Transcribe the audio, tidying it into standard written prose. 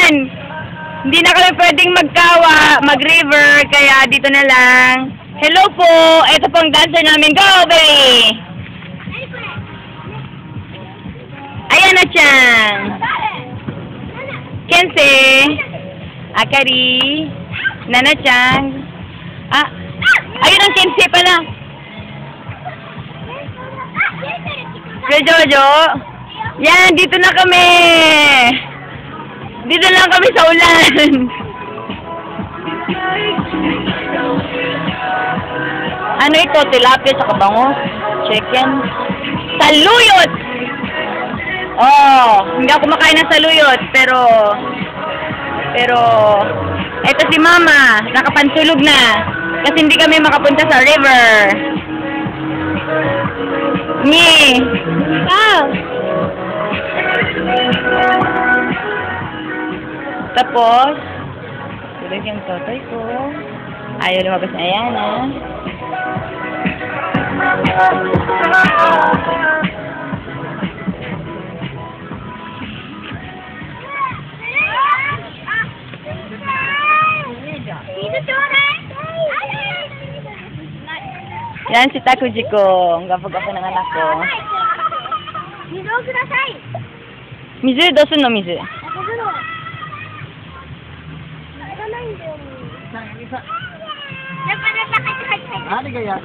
naman. Hindi na kami pwedeng mag-river, kaya dito na lang. Hello po! Ito pong dancer namin. Go, baby! Ayan na siyang. Kense. Akari. Nana-chan. Ayun ang Kense pala. Jojo. Yan, dito na kami. Dito lang kami sa ulan. Ano ito? Tilapia sa kabango? Chicken? Saluyot! Oh, hindi ako kumakain ng saluyot, pero eto si Mama, nakapantulog na. Kasi hindi kami makapunta sa river. Ni. Tapos, tulog yung totoy ko. Ayaw lumabas na yan, ha? Yan si Takuji ko. Ang gapag-gapo ng anak ko. Mizu, dosun no mizu. Ano kaya?